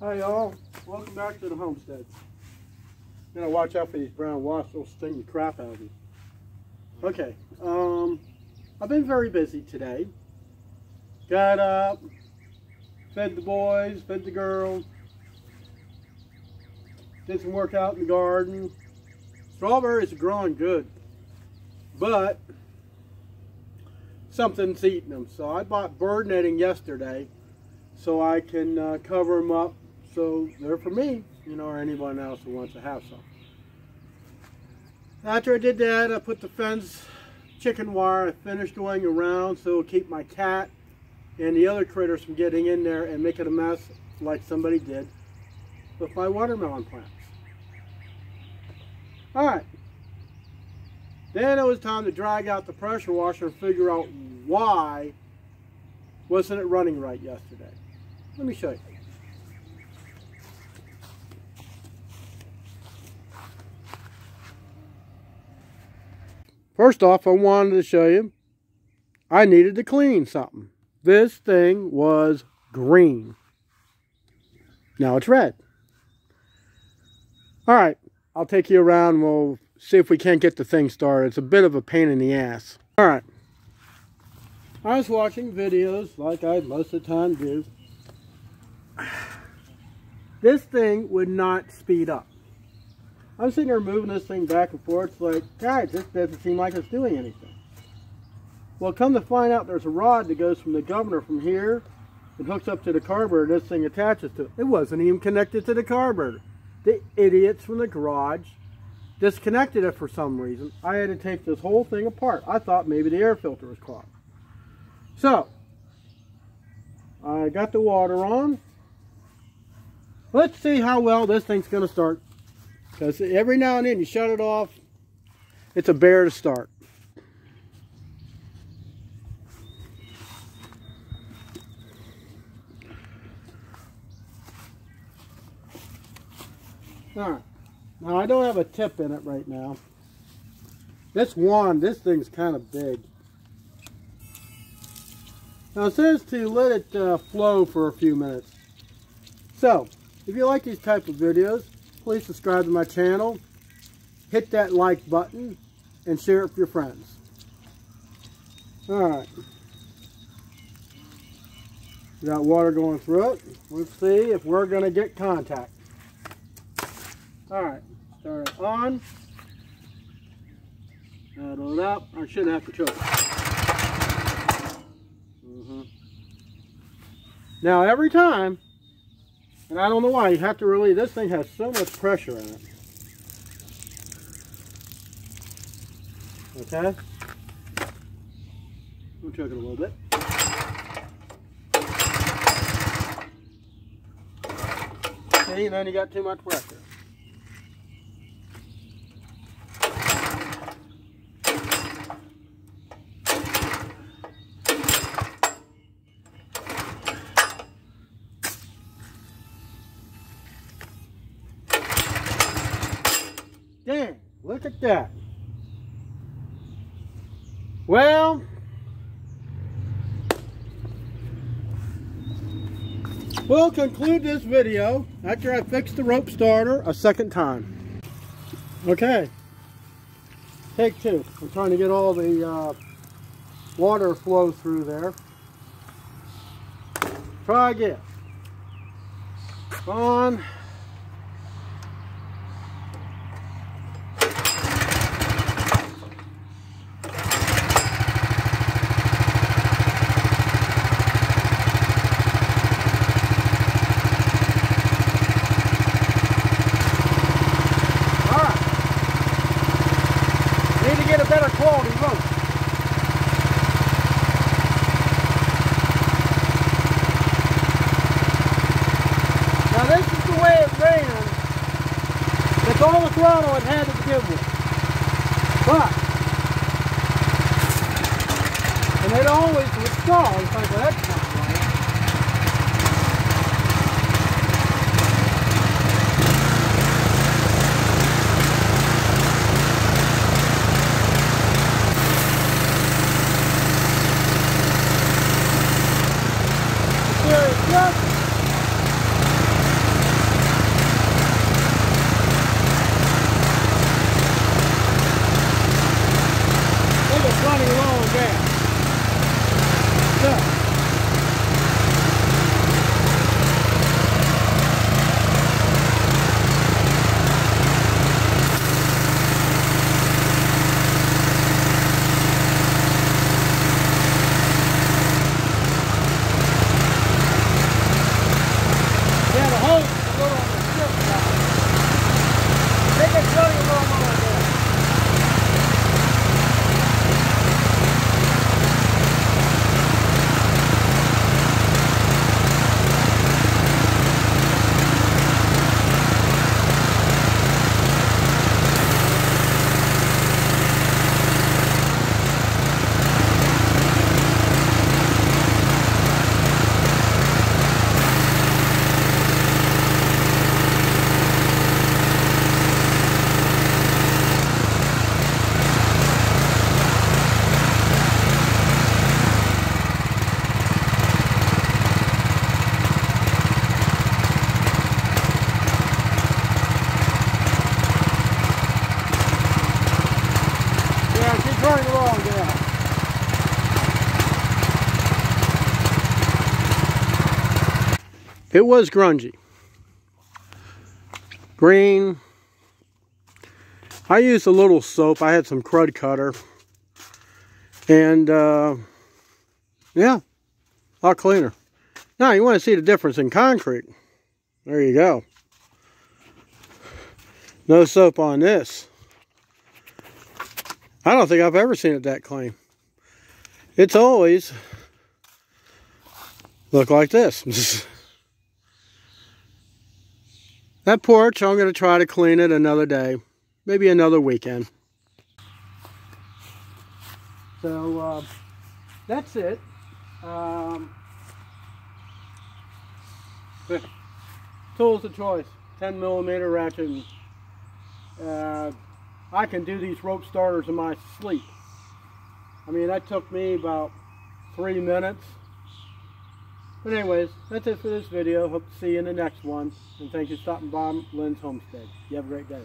Hi y'all, welcome back to the homestead. Gotta watch out for these brown wasps, they'll sting the crap out of you. Okay, I've been very busy today. Got up, fed the boys, fed the girls, did some work out in the garden. Strawberries are growing good, but something's eating them. So I bought bird netting yesterday so I can cover them up so they're for me, you know, or anyone else who wants to have some. After I did that, I put the fence chicken wire. I finished going around so it'll keep my cat and the other critters from getting in there and making a mess like somebody did with my watermelon plants. Alright, then it was time to drag out the pressure washer and figure out why wasn't it running right yesterday. Let me show you. First off, I wanted to show you I needed to clean something. This thing was green. Now it's red. Alright, I'll take you around and we'll see if we can't get the thing started. It's a bit of a pain in the ass. Alright. I was watching videos like I most of the time do. This thing would not speed up. I'm sitting there moving this thing back and forth. It's like, guys, this doesn't seem like it's doing anything. Well, come to find out, there's a rod that goes from the governor from here and hooks up to the carburetor. This thing attaches to it. It wasn't even connected to the carburetor. The idiots from the garage disconnected it for some reason. I had to take this whole thing apart. I thought maybe the air filter was clogged. So, I got the water on. Let's see how well this thing's going to start. Because every now and then you shut it off, it's a bear to start. Alright, now I don't have a tip in it right now. This wand, this thing's kind of big. Now it says to let it flow for a few minutes. So, if you like these type of videos, please subscribe to my channel, hit that like button, and share it with your friends. Alright. We got water going through it. Let's see if we're going to get contact. Alright, start it on. Settle it up. I shouldn't have to choke. Now every time, and I don't know why, you have to really, this thing has so much pressure in it. Okay? We'll choke it a little bit. See, then you got too much pressure. Dang, look at that. Well, we'll conclude this video after I fix the rope starter a second time. Okay, take two. I'm trying to get all the water flow through there. Try again. On. A better quality rope. Now this is the way it ran. That's all the throttle it had to begin with. But, and it always would stall. It's like, well, that's not right. running low on gas. So, yeah, the hose is a little on the stiff side. They can tell you a little more on that. Turning along now. It was grungy. Green. I used a little soap. I had some crud cutter. And yeah, a lot cleaner. Now you want to see the difference in concrete. There you go. No soap on this. I don't think I've ever seen it that clean. It's always look like this. That porch, I'm going to try to clean it another day. Maybe another weekend. So, that's it. Tools of choice. 10mm ratchet. I can do these rope starters in my sleep. I mean, that took me about 3 minutes. But anyways, that's it for this video. Hope to see you in the next one. And thank you for stopping by Lynn's Homestead. You have a great day.